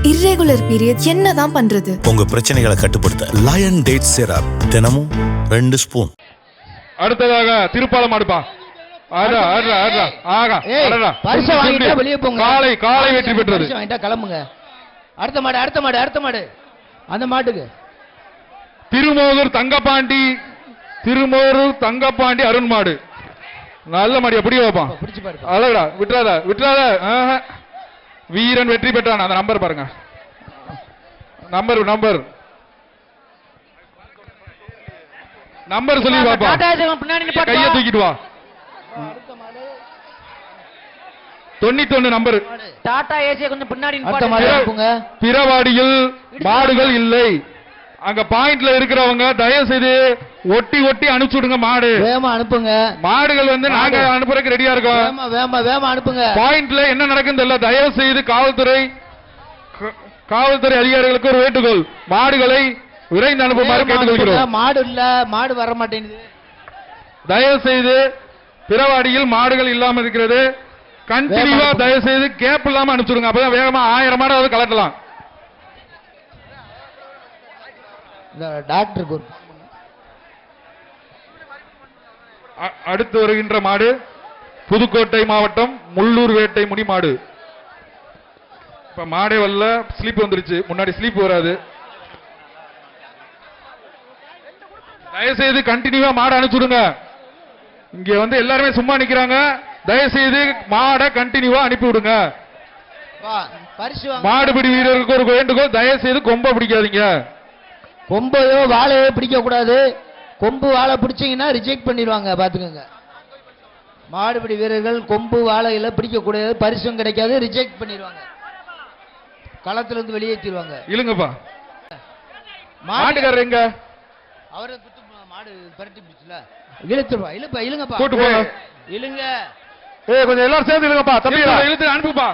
Irregular period என்னதான் பண்றது? உங்க பிரச்சனைகளை கட்டுப்படுத்த லயன் டேட் சிரப் தினமும் 2 ஸ்பூன். அடுத்ததாக திருப்பாலம் அடுப்பா. காலை வெற்றி பெற்றது. கிளம்புங்க. அடுத்த மாடு அந்த மாட்டுக்கு திருமோகூர் தங்கப்பாண்டி அருண் மாடு. நல்ல மாடியா பிடி வைப்பான். அழகா விட்டுறாத. வீரன் வெற்றி பெற்றான். அந்த நம்பர் பாருங்க. நம்பர் சொல்லி பாப்பா. கையை தூக்கிட்டு வா. 91 நம்பர். டாடா ஏசி கொஞ்சம் பின்னாடி. பிறவாடியில் மாடுகள் இல்லை. அங்க பாயிண்ட்ல இருக்கிறவங்க தயவு செய்து ஒட்டி அனுப்பிச்சுடுங்க. மாடு வேகமா அனுப்புங்க. மாடுகள் வந்து நாங்க அனுப்புறதுக்கு ரெடியா இருக்கோம். வேகமா அனுப்புங்க. பாயிண்ட்ல என்ன நடக்குன்னு தெரியல. தயவு செய்து காவல்துறை அதிகாரிகளுக்கு ஒரு வேண்டுகோள். மாடுகளை விரைந்து அனுப்புமாறு கேட்டுக்கொள்கிறோம். மாடு இல்ல, மாடு வர மாட்டேங்குது. தயவு செய்து பிறவாடியில் மாடுகள் இல்லாம இருக்கிறது. கண்டினியூவா தயவு செய்து கேப் இல்லாம அனுப்பிச்சுடுங்க. அப்பதான் வேகமா 1000 மாடாவது கலட்டலாம். டாக்டருக்கு அடுத்து வருகின்ற மாடு புதுக்கோட்டை மாவட்டம் முள்ளூர் வேட்டை முடி மாடு. இப்ப மாடே வரல, ஸ்லீப் வந்துருச்சு. முன்னாடி ஸ்லீப் வராது. தயவுசெய்து கண்டினியூவா மாடை அனுப்பிச்சுடுங்க. இங்க வந்து எல்லாருமே சும்மா நிக்கிறாங்க. தயவுசெய்து மாடை கண்டினியூவா அனுப்பி விடுங்க. மாடுபிடி வீரருக்கு ஒரு வேண்டுகோள். தயவுசெய்து கொம்ப பிடிக்காதீங்க. கொம்பையோ வாழையோ பிடிக்க கூடாது. கொம்பு வாழை பிடிச்சீங்கன்னா ரிஜெக்ட் பண்ணிடுவாங்க. பாத்துக்கோங்க. மாடுபிடி வீரர்கள் கொம்பு வாழையில பிடிக்க கூடாது. பரிசும் கிடைக்காது. ரிஜெக்ட் பண்ணிடுவாங்க. களத்துல இருந்து வெளியேற்றிடுவாங்க. இழுங்கப்பா. மாட்டுக்காரர் எங்க? அவரை மாடு பரட்டி பிடிச்சல. இழுங்கப்பா. கூட்டு போங்க. இழுங்க. கொஞ்சம் எல்லாரும் சேர்ந்து இழுங்கப்பா. தம்பி இழுத்து அனுப்புப்பா.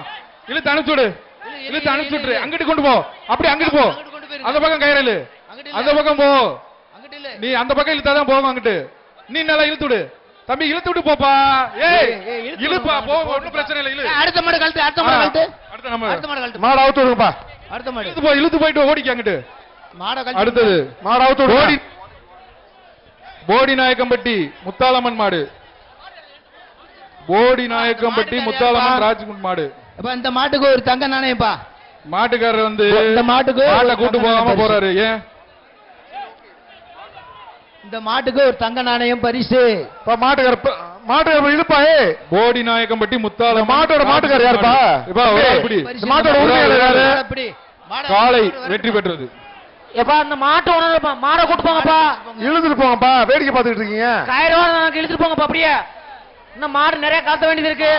இழுத்து அனுப்பிச்சுடு. அங்கிட்டு கொண்டு போ. அப்படி அங்கிட்டு போ. அந்த பக்கம் கயிறு. அந்த பக்கம் போ. நீ அந்த பக்கம் இழுத்தாதான் போகும். அங்கிட்டு நீ நல்லா இழுத்துடு. தம்பி இழுத்து விட்டு போப்பா. இழுப்பா போ. ஒன்னும் பிரச்சனை இல்லை. இழு. அடுத்த மாடு கழட்டு. மாடு அவுத்து விடுங்கப்பா. அடுத்த மாடு இழுத்து போயிட்டு ஓடிக்க அங்கிட்டு. அடுத்தது மாடு அவுத்து விடு. போடி நாயக்கம்பட்டி முத்தாலம்மன் மாடு. போடி நாயக்கம்பட்டி முத்தாலம்மன் ராஜ்குமார் மாடு. இந்த மாட்டுக்கு ஒரு தங்க நாணயம்ப்பா. மாட்டுக்காரர் வந்து இந்த மாட்டுக்கு மாட்டை கூட்டு போகாம போறாரு. ஏன்? இந்த மாட்டுக்கு ஒரு தங்க நாணயம் பரிசு. மாட்டுக்காரர் இழுப்பா. போடி நாயக்கம்பட்டி முத்தாலம்மன் மாட்டுக்காரர் யாருப்பா? மாட்டோட உரிமையாளர் யாரு? காலை வெற்றி பெற்றது. எப்பா அந்த மாட்டை உணர்ப்பா. மாடை கூட்டு போங்கப்பா. இழுத்துட்டு போங்கப்பா. வேடிக்கை பார்த்துட்டு இருக்கீங்க. கயிறு இழுத்துட்டு போங்கப்பா. அப்படியே இன்னும் மாடு நிறைய காத்த வேண்டியது இருக்கு.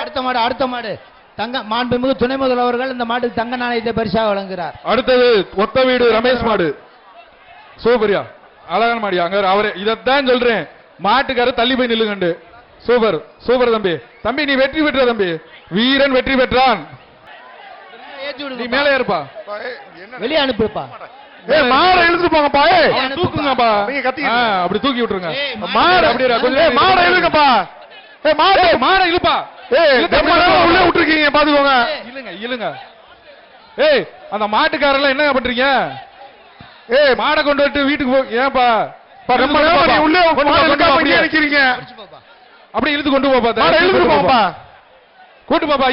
அடுத்த மாடு தங்க மாண்புமிகு துணை முதல்வர்கள் இந்த மாட்டுக்கு தங்க நாணயத்தை பரிசாக வழங்குகிறார். அடுத்தது ஒத்த வீடு ரமேஷ் மாடு. சூப்பரியா அழகான மாடியா. அங்க அவரே இதைத்தான் சொல்றேன். மாட்டுக்காரர் தள்ளி போய் நில்லுங்கண்டு. சூப்பர் தம்பி நீ வெற்றி பெற்ற தம்பி. வீரன் வெற்றி பெற்றான். நீ மேலே இருப்பா. வெளியே அனுப்புப்பா. மாடை இழுத்து போங்கப்பா. தூக்குங்கப்பா. அப்படி தூக்கி விட்டுருங்க. மாடு அப்படியே கொஞ்சம் மாடை இழுங்கப்பா. மாடை இழுப்பா. உள்ள விட்டுருக்கீங்க பாத்துக்கோங்க. இழுங்க. அந்த மாட்டுக்காரெல்லாம் என்ன பண்றீங்க? மாடை கொண்டு வந்து வீட்டுக்கு போ. ஏன்பா நிக்கிறீங்க? அப்படி இழுத்து கொண்டு போப்பா. இழுத்து போப்பா. கூட்டு போப்பா.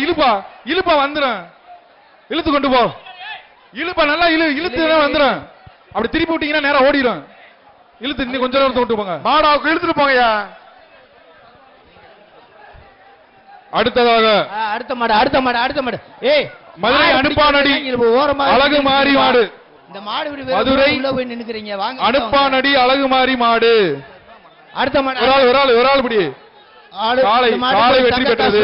இழுப்பா வந்துடும். இழுத்து கொண்டு போ. இழுப்பா நல்லா இழுத்து வந்துடும். அப்படி திருப்பி விட்டீங்கன்னா நேரம் ஓடிடும். இழுத்து இன்னும் கொஞ்ச நேரத்தை விட்டு போங்க. மாடாவுக்கு இழுத்துட்டு போங்கயா. அடுத்ததாக அடுத்த மாடு. மதுரை அனுப்பானடி அழகு மாறி மாடு. இந்த மாடு மதுரை உள்ள போய் நின்னுக்கிறீங்க. வாங்க. அனுப்பானடி அழகு மாறி மாடு. அடுத்த மாடு ஒரு ஆள் பிடி. காலை வெற்றி பெற்றது.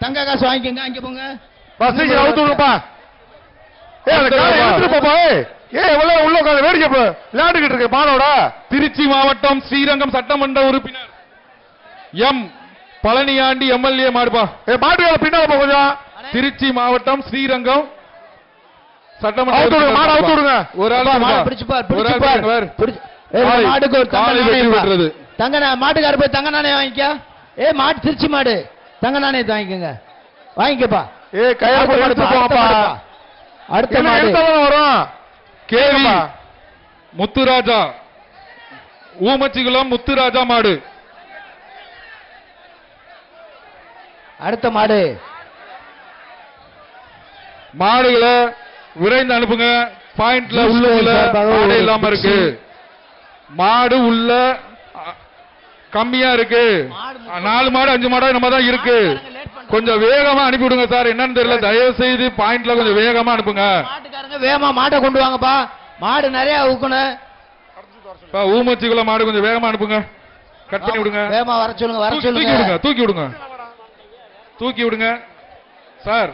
தங்க காசு வாங்கிக்கங்க. அங்க போங்க. பஸ்ஸுக்கு அவுத்து விடுப்பா. உள்ள வேடிக்கை விளையாண்டுகிட்டு இருக்கு மாடோட. திருச்சி மாவட்டம் ஸ்ரீரங்கம் சட்டமன்ற உறுப்பினர் எம் பழனியாண்டி எம்எல்ஏ மாடுப்பா. மாட்டுக்கார பின்னால கொஞ்சம். திருச்சி மாவட்டம் ஸ்ரீரங்கம் சட்டமன்ற ஒரு ஆள் மாட்டுக்கு ஒரு தங்க மாட்டுக்கார போய் தங்க நாணயம் வாங்கிக்க. மாட்டு திருச்சி மாடு தங்க நாணயத்தை வாங்கிக்கோங்க. வாங்கிக்கப்பா. கயிறு அடுத்த மாடு வரும் கேவி முத்துராஜா, ஊமச்சிகுளம் முத்துராஜா மாடு. அடுத்த மாடு மாடுகளை விரைந்து அனுப்புங்க. பாயிண்ட்ல உள்ள மாடு இல்லாம இருக்கு. மாடு உள்ள கம்மியா இருக்கு. 4 மாடு 5 மாடு நம்ம தான் இருக்கு. கொஞ்சம் வேகமா அனுப்பி விடுங்க சார். என்னன்னு தெரியல, தயவு செய்து பாயிண்ட்ல கொஞ்சம் வேகமா அனுப்புங்க. மாட்டுக்காரங்க வேகமா மாட்டை கொண்டு வாங்கப்பா. மாடு நிறைய ஊக்கணும். ஊமச்சிக்குள்ள மாடு கொஞ்சம் வேகமா அனுப்புங்க. கட் பண்ணி விடுங்க. வேகமா வர சொல்லுங்க, வர தூக்கி சொல்லுங்க. விடுங்க, தூக்கி விடுங்க, தூக்கி விடுங்க சார்.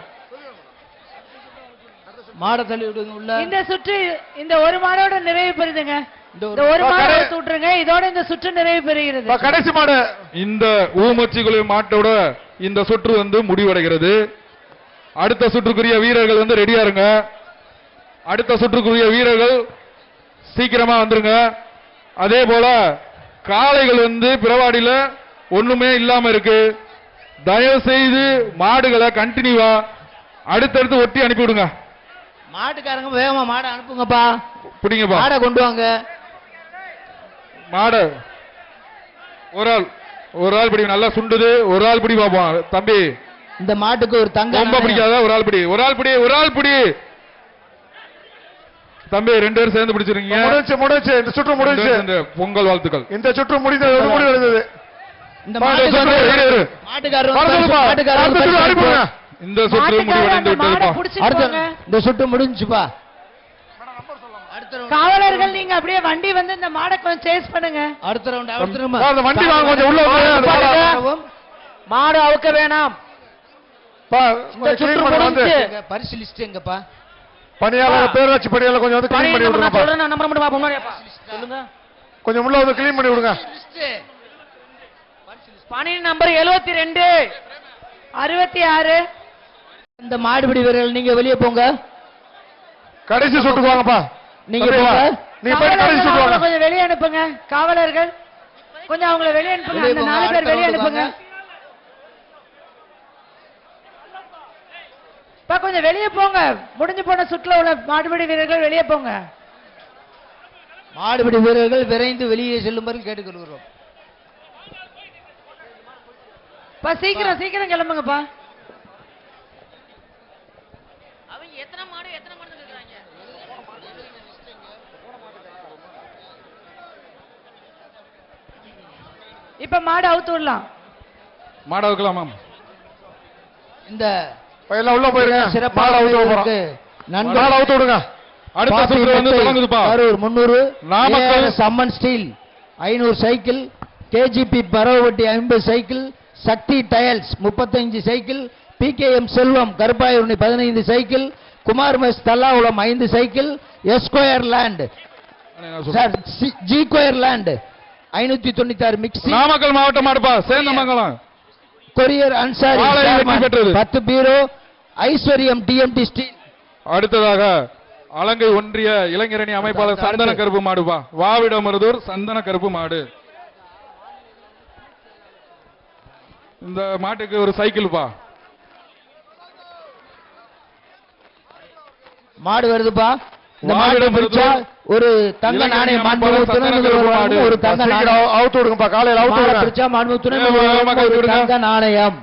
மாடை தள்ளி விடுங்க உள்ள. இந்த சுற்று இந்த ஒரு மாடோட நிறைவு பெறுதுங்க. இந்த ஒரு மாடை சுற்றுங்க. இதோட இந்த சுற்று நிறைவு பெறுகிறது. கடைசி மாடு. இந்த ஊமச்சிக்குள்ள மாட்டோட இந்த சுற்று முடிவடைகிறது. அடுத்த சுற்றுக்குரிய வீரர்கள் ரெடியா இருங்க. அடுத்த சுற்றுக்குரிய வீரர்கள் சீக்கிரமா வந்துருங்க. அதே போல காளைகள் பிறவாடியில ஒண்ணுமே இல்லாம இருக்கு. தயவு செய்து மாடுகளை கண்டினியூவா அடுத்தடுத்து ஒட்டி அனுப்பி விடுங்க. மாட்டுக்காரங்க வேகமா மாடை அனுப்புங்கப்பா. பிடிங்கப்பா, மாடை கொண்டு வாங்க. மாடு ஒரு ஆள் பிடி. நல்லா சுண்டுது. ஒரு ஆள் பிடி பாப்போம் தம்பி. இந்த மாட்டுக்கு ஒரு தங்க ரொம்ப பிடிக்காத ஒரு ஆள் பிடி. ஒரு ஆள் பிடி, ஒரு ஆள் பிடி தம்பி. 2 பேரும் சேர்ந்து பிடிச்சிருக்கீங்க. முடிச்சு இந்த சுற்று முடிச்சு. பொங்கல் வாழ்த்துக்கள். இந்த சுற்று முடிந்தது. இந்த மாட்டுக்காரங்க இந்த சுற்று முடிவடைந்து விட்டதுப்பா. இந்த சுற்று முடிஞ்சுப்பா. காவலர்கள் நீங்க அப்படியே வண்டி இந்த மாடை கொஞ்சம் சேஸ் பண்ணுங்க. அடுத்த ரவுண்ட் அந்த வண்டி வாங்க கொஞ்சம் உள்ள மாடு அவுக்க வேணாம். பரிசு லிஸ்ட் எங்கப்பா? பணியாளர் பேரூராட்சி பணியாளர் கொஞ்சம் கிளீன் பண்ணி விடுங்க. கொஞ்சம் உள்ள கிளீன் பண்ணி விடுங்க. பணி நம்பர் 72 66. இந்த மாடுபிடி வீரர்கள் நீங்க வெளியே போங்க. கடைசி சுட்டுக்கு வாங்கப்பா. நீங்க போங்க. நீங்க போய் கடைசி சுட்டு வாங்க. கொஞ்சம் வெளியே அனுப்புங்க. காவலர்கள் கொஞ்சம் அவங்கள வெளியே அனுப்புங்க. அந்த 4 பேர் வெளியே அனுப்புங்க. கொஞ்சம் வெளியே போங்க. முடிஞ்சு போன சுற்றுல உள்ள மாடுபிடி வீரர்கள் வெளியே போங்க. மாடுபிடி வீரர்கள் விரைந்து வெளியே செல்லும்படி கேட்டுக்கொள்கிறோம். சீக்கிரம் சீக்கிரம் கிளம்புங்கப்பா. இப்ப மாடு அவுத்து விடலாம். மாடு அவுக்கலாமா? இந்த எல்லாம் உள்ள போயிருங்க. சிறப்பாக அவுத்து விடுங்க. அடுத்த சுற்று தொடங்குதுப்பா. 300 Namakkal Samman steel 500 cycle, KGB பரவட்டி 50 cycle, Sakthi dials 35 cycle, PKM Selvam Karuppayurani 15 cycle, Kumar mess Thallakulam 5 cycle, esquire land sir G square land 596 mixie. Namakkal மாவட்டம் மாடுப்பா. சேந்தமங்கலம் கொரியர் அன்சாரி 10 பீரோ, ஐஸ்வர்யம் டிஎம்டி ஸ்டீல். அடுத்ததாக அலங்கை ஒன்றிய இளைஞரணி அமைப்பாளர் சந்தன கருப்பு மாடுப்பா. வாவிடமருதூர் சந்தன கருப்பு மாடு. இந்த மாட்டுக்கு ஒரு சைக்கிள்ப்பா. மாடு வருதுப்பா. இந்த மாடு பிடிச்சா ஒரு தங்க நாணயம் ஒரு தங்க நாணயம் அவுத்து விடுங்கப்பா. காலையில அவுத்து விடுங்க. பிடிச்சா ஒரு தங்க நாணயம்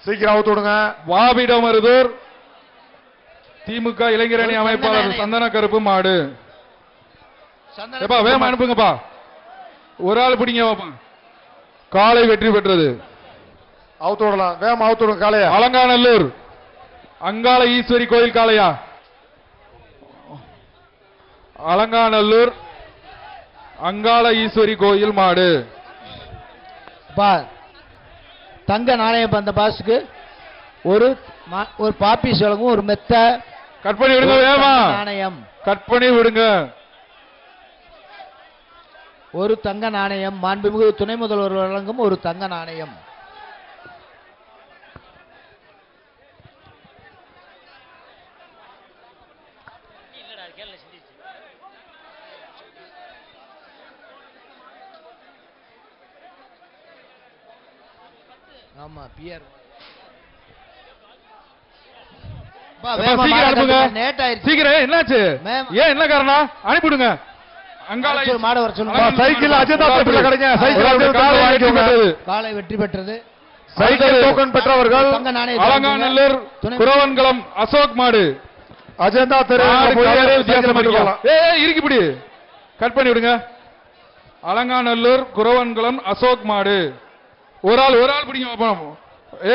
சீக்கிரம் அவுத்து விடுங்க. வாவிடமருதூர் திமுக இளைஞரணி அமைப்பாளர் சந்தன கருப்பு மாடு. வேகமா அனுப்புங்கப்பா. ஒரு ஆள் பிடிங்க. காலை வெற்றி பெற்றது. அவுத்து விடலாம். வேகமா அவுத்து விடுங்க காளையா. அலங்காநல்லூர் அங்காள ஈஸ்வரி கோயில் காளையா. அலங்காநல்லூர் அங்காள ஈஸ்வரி கோயில் மாடு. தங்க நாணயம் அந்த பாஸுக்கு ஒரு பாப்பி சொல்லுங்க. ஒரு மெத்த கட் பண்ணி விடுங்க. வேகமா நாணயம் கட் பண்ணி விடுங்க. ஒரு தங்க நாணயம். மாண்புமிகு துணை முதல்வர் வழங்கும் ஒரு தங்க நாணயம். ஆமா பியர் வேகமா சீக்கிரம் மாடை அனுப்புங்க கட்டுங்க. லேட் ஆயிருச்சு. சீக்கிரம் என்னாச்சு மேம். ஏன் என்ன காரணம் அனுப்பிடுங்க அங்கால வர சொல்லு, மாடை வர சொல்லுங்க. அலங்காநல்லூர் சைக்கிள் அஜந்தா பேப்பர்ல கிடைங்க. சைக்கிள் அவருடைய அஜந்தா காலை வெற்றி வாங்கிக்கோங்க. பெற்றது. காலை வெற்றி பெற்றது. சைக்கிள் டோக்கன் பெற்றவர்கள் தங்க நாணயம் அலங்காநல்லூர் துணை- குரவன்குளம் அசோக் மாடு அஜந்தா தெரு மாடு போய் காலையிலே சைக்கிள் வித்தியாசம் பெற்றுக்கொள்ளலாம். பண்ணிக்கலாம். ஏய் இறுக்கி பிடி கட் பண்ணி விடுங்க அலங்காநல்லூர் குரவன்குளம் அசோக் மாடு ஒரு ஆள் பிடிங்க பாப்போம்.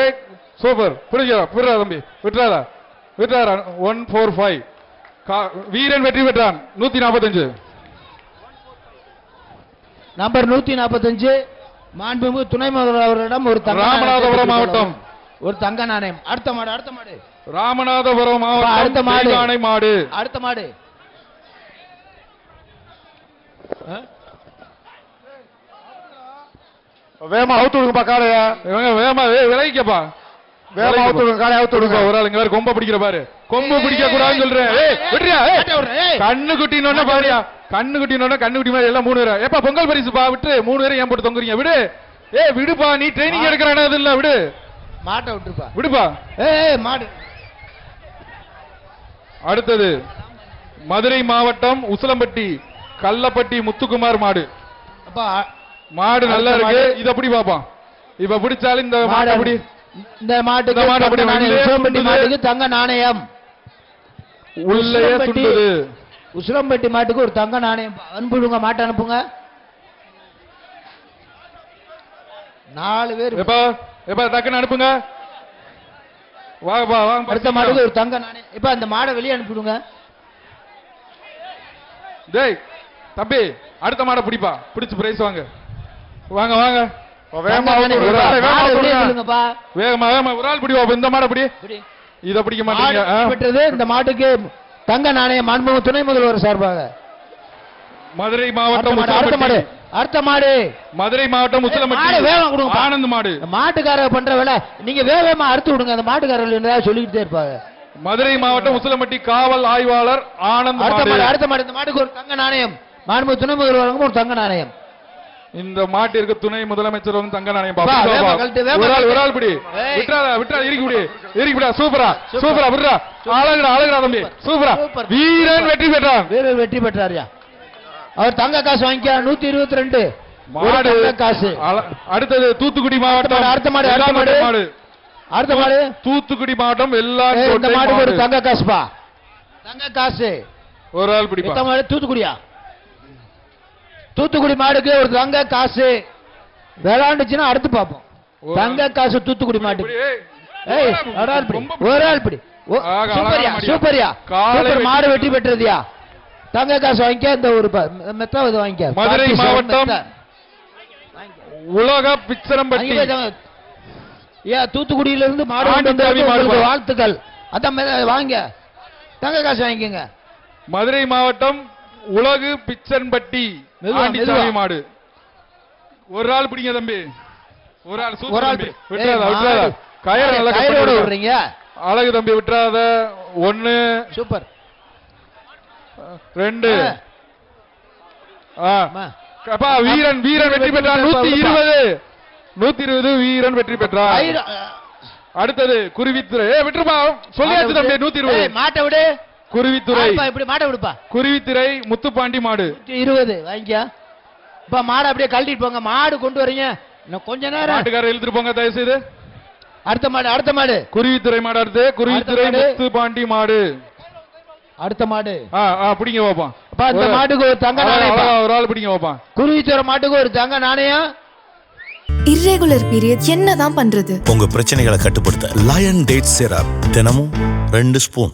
ஏய் சூப்பர் பிடிக்கிறா தம்பி விட்டுறாரா 145 வீரன் வெற்றி பெற்றான் 145 நம்பர் 145 மாண்புமிகு துணை முதல்வர் அவர்களிடம் ஒரு தங்க நாணயத்தை ராமநாதபுரம் பெற்றுக் மாவட்டம். கொள்ளவும். ஒரு தங்க நாணயம். அடுத்த மாடு ராமநாதபுரம் அடுத்த மாவட்டம் மாடு. தெய்வானை மாடு அடுத்த மாடு வேகமா அவுத்து விடுங்கப்பா காளைய. இவங்க வேகமா விளைவிக்கப்பா வேகமா அவுத்து விடுங்க காளைய அவுத்து விடுங்க. ஒரு ஆள் இங்க வேற கொம்ப பிடிக்கிற பாரு கொம்பு பிடிக்க கூடாதுன்னு சொல்றேன். ஏய் விட்றியா கண்ணு குட்டினோட பாரியா கண்ணு குட்டி மாதிரி எல்லாம் 3 பேர் ஏப்பா பொங்கல் பரிசுப்பா விட்டு 3 பேரும் ஏன் போட்டு தொங்குறீங்க விடு ஏய் விடுப்பா நீ ட்ரைனிங் எடுக்கறானே அது இல்ல விடு மாட்டை விட்டுருப்பா. விடுப்பா ஏய் மாடு அடுத்தது மதுரை மாவட்டம் உசிலம்பட்டி கள்ளப்பட்டி முத்துக்குமார் மாடு அப்பா மாடு நல்லா அடுத்த இருக்கு மாடு. இத அப்படி பாப்பான் இப்ப பிடிச்சாலும் இந்த மாடு அப்படி இந்த மாட்டுக்கு இந்த மாடு அப்படி தங்க நாணயம். உள்ளே உசிலம்பட்டி சுண்டுது. மாட்டுக்கு தங்க நாணயம். உள்ளே உசிலம்பட்டி- சுண்டுது உசிலம்பட்டி மாட்டுக்கு ஒரு தங்க நாணயம். அனுப்பிடுங்க மாட்டை அனுப்புங்க. 4 பேர். எப்ப டக்குன்னு அனுப்புங்க வாங்கப்பா வாங்க அடுத்த மாட்டுக்கு ஒரு தங்க நாணயம். இப்ப அந்த மாடை வெளியே அனுப்பிடுங்க. டேய் தம்பி அடுத்த மாடை பிடிப்பா பிடிச்சு பிரைஸ் வாங்க வாங்க வாங்க வேகமா அவுத்து விடுங்க. காளைய வேகமா மாடை அவுத்து வெளியே விடுங்க. சொல்லுங்கப்பா. வேகமா ஒரு ஆள் பிடிவா இந்த மாடை பிடி இப்படி. இத பிடிக்க மாடு மாட்டீங்க வெற்றி பெற்றது. இந்த மாட்டுக்கு தங்க நாணயம் மாண்புமிகு துணை முதல்வர் சார்பாக. மதுரை அடுத்த மாவட்டம் மாடு, அடுத்த மாடு, உசிலம்பட்டி. அடுத்த மாடு. மதுரை மாவட்டம் மாடு உசிலம்பட்டி வேகமா கொடுங்க. ஆனந்த் மாடு இந்த மாட்டுக்காரர் பண்ற வேலை நீங்க வேகமா அறுத்து விடுங்க. அந்த மாட்டுக்காரர்கள் ஏதாவது சொல்லிக்கிட்டே இருப்பாங்க. மதுரை மாவட்டம் உசிலம்பட்டி காவல் ஆய்வாளர் ஆனந்த் அடுத்த மாடு மாடு, அடுத்த மாடு. இந்த மாட்டுக்கு ஒரு தங்க நாணயம். மாண்புமிகு துணை முதல்வருக்கும் ஒரு தங்க நாணயம். இந்த மாட்டிற்கு துணை முதலமைச்சர் வந்து தங்க நாணயம் வா, வேகமா கழட்டு, வேகமா ஒரு ஆள் பிடி ஏய். விட்டுறா இறுக்கி விடா சூப்பரா விடுறா அழகுடா தம்பி சூப்பரா சூப்பர். வீரன் வெற்றி பெற்றான் வீரர் வெற்றி பெற்றாரியா. அவர் தங்க காசு வாங்கிக்க 122 ஒரு மாடு தங்க காசு. அடுத்தது தூத்துக்குடி மாவட்டம் அடுத்த மாடு, அடுத்த மாடு. வெள்ளாங்கோட்டை மாடு அடுத்த மாடு. தூத்துக்குடி மாவட்டம் ஏய், இந்த வெள்ளாங்கோட்டை மாட்டுக்கு ஒரு மாடு தங்க காசுப்பா. தங்க காசு. ஒரு ஆள் பிடிப்பா எத்தனை மாடு? தூத்துக்குடியா? தூத்துக்குடி மாடுக்கு ஒரு தங்க காசு. விளையாண்டுச்சுன்னா அடுத்து பார்ப்போம். ஒரு தங்க காசு தூத்துக்குடி மாட்டுக்கு. ஏய், ஒரு ஆள் பிடி. ஒரு ஆள் பிடி. ஓ, ஆக, சூப்பர்யா, அழகான சூப்பர்யா. காலை சூப்பர், வெட்டி மாடு வெற்றி பெற்றதுயா. தங்க காசு வாங்கிக்க. இந்த ஒரு மெத்தாவது வாங்கிக்க. மதுரை பாட்டி மாவட்டம் மெத்த. உலக பிச்சரம்பட்டி ஏன் தூத்துக்குடியில இருந்து மாடு ஆண்டி கொண்டு வந்ததுக்கு சாமி மாடு உங்களுக்கு பா. வாழ்த்துக்கள். அதான் வாங்க தங்க காசு வாங்கிக்கோங்க. மதுரை மாவட்டம் உலகு பிச்சன்பட்டி மெதுவா, ஆண்டிசாமி மெதுவா. மாடு ஒரு ஆள் பிடிங்க தம்பி ஒரு ஆள் ஒரு சூப்பர் ஆள் தம்பி பிடி. விட்டுறாத ஏய், விட்டுறாத மாடு. கயிறு நல்லா கட் கயிறோட பண்ணி விடுறா. விடுறீங்க. அழகு தம்பி விட்டுறாத 1 சூப்பர். 2 அம்மா. வீரன் வெற்றி பெற்றான் 120 வீரன் வெற்றி பெற்றான் கயிறு, அடுத்தது குருவித்துறை விட்டுருப்பா சொல்லியாச்சு தம்பி 120 ஏய், மாட்டை விடு. குருவித்துறை ஆப்பா, இப்படி மாட்டை விடுப்பா. குருவித்துறை முத்துப்பாண்டி மாடு 120 வாங்கிக்க. இப்ப மாடை அப்படியே கழட்டிட்டு போங்க. மாடு கொண்டு வரீங்க இன்னும் கொஞ்ச நேரம். மாட்டுக்காரர் இழுத்துட்டு போங்க தயவு செய்து அடுத்த மாடு, அடுத்த மாடு, குருவித்துறை மாடு அடுத்து குருவித்துறை அடுத்த மாடு. முத்துப்பாண்டி மாடு அடுத்த மாடு. பிடிங்க வைப்பான் அப்பா, இந்த மாட்டுக்கு ஒரு தங்க நாணயம். ஒரு ஆள் பிடிங்க வைப்பான் குருவிச்சோர மாட்டுக்கு ஒரு தங்க நாணயம். இர்ரெகுலர் பீரியட் என்னதான் பண்றது? உங்க பிரச்சனைகளை கட்டுப்படுத்த லயன் டேட் சிரப் தினமும் 2 ஸ்பூன்